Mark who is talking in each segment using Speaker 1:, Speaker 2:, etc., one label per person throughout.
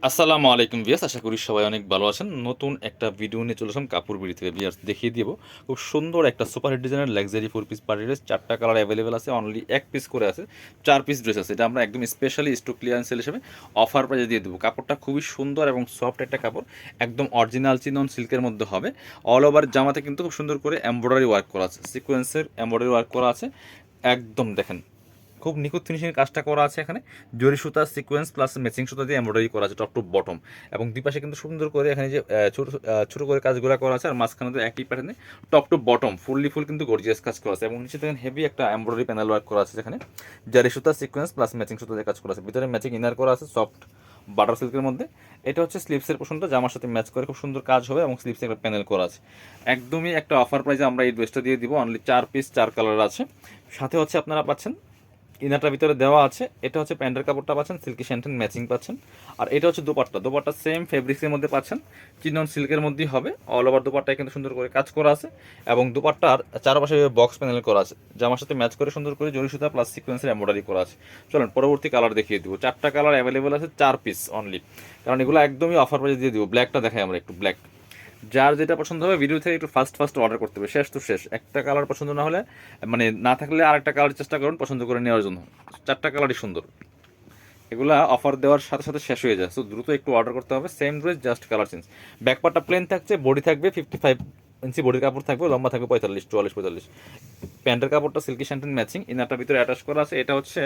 Speaker 1: আসসালামু আলাইকুম ভিয়াস, আশা করি সবাই অনেক ভালো আছেন। নতুন একটা ভিডিও নিয়ে চলে আসলাম কাপড় বিড়ি থেকে। ভিয়াস দেখিয়ে দিব খুব সুন্দর একটা সুপার হিট ডিজাইনের লাক্সারি 4 পিস পার্টি ড্রেস। 4টা কালার অ্যাভেলেবেল আছে, অনলি 1 পিস করে আছে, 4 পিস ড্রেস আছে। এটা আমরা একদম স্পেশালি স্টক ক্লিয়ারেন্স সেল হিসেবে অফার প্রাইসে দিয়ে দেবো। কাপড়টা খুবই সুন্দর এবং সফট একটা কাপড়, একদম অরিজিনাল চিনন সিল্কের মধ্যে হবে। অল ওভার জামাতে কিন্তু খুব সুন্দর করে এমব্রয়ডারি ওয়ার্ক করা আছে, সিকোয়েন্সের এমব্রয়ডারি ওয়ার্ক করা আছে। একদম দেখেন খুব নিখুঁত ফিনিশিং কাজটা করা আছে এখানে। জরি সুতা সিকোয়েন্স প্লাস ম্যাচিং সুতা দিয়ে এমব্রয়ডারি করা আছে টপ টু বটম, এবং দুই পাশে কিন্তু সুন্দর করে এখানে যে ছোট ছোট করে কাজগুলো করা আছে, আর মাঝখানে তো একই প্যাটার্নে টপ টু বটম ফুল কিন্তু গর্জিয়াস কাজ করা আছে, এবং নিচে দেখেন হেভি একটা এমব্রয়ডারি প্যানেল ওয়ার্ক করা আছে যেখানে জারি সুতা সিকোয়েন্স প্লাস ম্যাচিং সুতা দিয়ে কাজ করা আছে। ভিতরে ম্যাচিং ইনার করা আছে সফট বাটার সিল্কের মধ্যে। এটা হচ্ছে স্লিপসের পোর্শনটা, জামার সাথে ম্যাচ করে খুব সুন্দর কাজ হবে, এবং স্লিপসে একটা প্যানেল করা আছে। একদমই একটা অফার প্রাইসে আমরা এই ড্রেসটা দিয়ে দিব। অনলি 4 পিস 4 কালার আছে। সাথে হচ্ছে আপনারা পাচ্ছেন ইনারটার ভিতরে দেওয়া আছে। এটা হচ্ছে প্যান্টের কাপড়টা পাচ্ছেন সিল্কি শ্যান্টেন ম্যাচিং পাচ্ছেন। আর এটা হচ্ছে দোপাট্টা সেম ফেব্রিক্সের মধ্যে পাচ্ছেন, চিনন সিল্কের মধ্যেই হবে। অল ওভার দোপাট্টায় কিন্তু সুন্দর করে কাজ করা আছে, এবং দোপাট্টার চারপাশে বক্স প্যানেল করা আছে, জামার সাথে ম্যাচ করে সুন্দর করে জরি সুতা প্লাস সিকোয়েন্সের এমব্রয়ডারি করা আছে। চলেন পরবর্তী কালার দেখিয়ে দিব। 4টা কালার অ্যাভেলেবেল আছে, 4 পিস অনলি, কারণ এগুলো একদমই অফার প্রাইসে দিয়ে দিব। ব্ল্যাকটা দেখাই আমরা একটু, ব্ল্যাক যার যেটা পছন্দ হবে ভিডিও থেকে একটু ফার্স্ট অর্ডার করতে হবে। শেষ তো শেষ, একটা কালার পছন্দ না হলে মানে না থাকলে আরেকটা কালার চেষ্টা করুন পছন্দ করে নেওয়ার জন্য। 4টা কালারই সুন্দর, এগুলা অফার দেওয়ার সাথে সাথে শেষ হয়ে যায়, তো দ্রুত একটু অর্ডার করতে হবে। Same dress just colour change. ব্যাকপার্টটা প্লেন থাকছে, বডি থাকবে 55 ইঞ্চি বডির কাপড় থাকবে, লম্বা থাকবে 45 44 45। প্যান্টের কাপড়টা সিল্কি শ্যান্টেন ম্যাচিং, ইনারটার ভিতরে অ্যাটাচ করা আছে। এটা হচ্ছে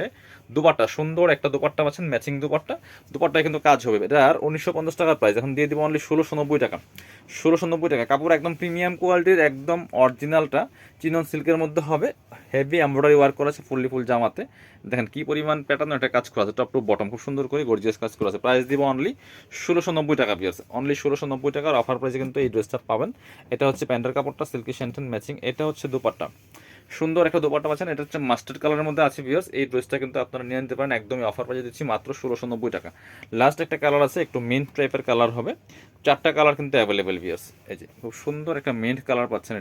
Speaker 1: দুপাট্টা, সুন্দর একটা দুপাট্টা পাচ্ছেন ম্যাচিং দুপাট্টা। দুপাট্টায় কিন্তু কাজ হবে। এটার 1950 টাকার প্রাইস, এখন দিয়ে দিব অনলি 1690 টাকা। 1690 টাকা। কাপড় একদম প্রিমিয়াম কোয়ালিটির, একদম অরিজিনালটা চিনন সিল্কের মধ্যে হবে। হেভি এমব্রয়ডারি ওয়ার্ক করা আছে ফুল জামাতে। দেখেন কি পরিমাণ প্যাটার্ন একটা কাজ করা আছে, টপ টু বটম খুব সুন্দর করে গর্জিয়াস কাজ করা আছে। প্রাইস দিব অনলি 1690 টাকা পিয়ার্স, অনলি 1690 টাকার অফার প্রাইসে কিন্তু এই ড্রেসটা পাবেন। এটা হচ্ছে প্যান্টের কাপড়টা সিল্কি শ্যান্টেন ম্যাচিং। এটা হচ্ছে দুপাট্টা, সুন্দর একটা দোপাট্টা পাচ্ছেন। এটা হচ্ছে মাস্টার্ড কালারের মধ্যে আছে ভিউয়ার্স। এই ড্রেসটা কিন্তু আপনারা নিয়ে নিতে পারেন, একদমই অফার প্রাইসে দিচ্ছি মাত্র 1690 টাকা। লাস্ট একটা কালার আছে, একটু মিন্ট টাইপের কালার হবে। 4টা কালার কিন্তু অ্যাভেলেবেল ভিউয়ার্স। এই যে খুব সুন্দর একটা মিন্ট কালার পাচ্ছেন,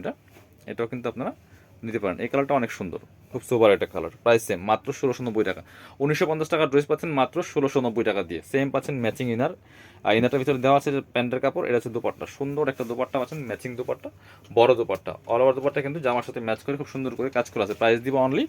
Speaker 1: এটাও কিন্তু আপনারা নিতে পারেন। এই কালারটা অনেক সুন্দর, খুব সুপার একটা কালার। প্রাইস সেম মাত্র 1690 টাকা। 1950 টাকার ড্রেস পাচ্ছেন মাত্র 1690 টাকা দিয়ে। সেম পাচ্ছেন ম্যাচিং ইনার, আর ইনারটার ভিতরে দেওয়া আছে যে প্যান্টের কাপড়। এটা হচ্ছে দোপাট্টা, সুন্দর একটা দোপাট্টা পাচ্ছেন ম্যাচিং দোপাট্টা, বড় দোপাট্টা। অল ওভার দোপাট্টা কিন্তু জামার সাথে ম্যাচ করে খুব সুন্দর করে কাজ করা আছে। প্রাইস দিব অনলি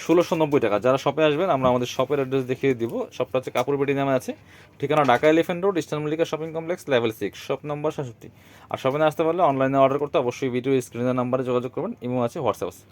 Speaker 1: 1690 টাকা। যারা শপে আসবেন আমরা আমাদের শপের অ্যাড্রেস দেখিয়ে দিব। শপটা হচ্ছে কাপড় বেটি নামে আছে, ঠিকানা Dhaka elephant road, eastern Mallika shopping complex, level 6, shop number 67। আর শপে না আসতে পারলে অনলাইনে অর্ডার করতে অবশ্যই ভিডিও স্ক্রিনের নাম্বারে যোগাযোগ করবেন। ইমো আছে, হোয়াটসঅ্যাপ আছে।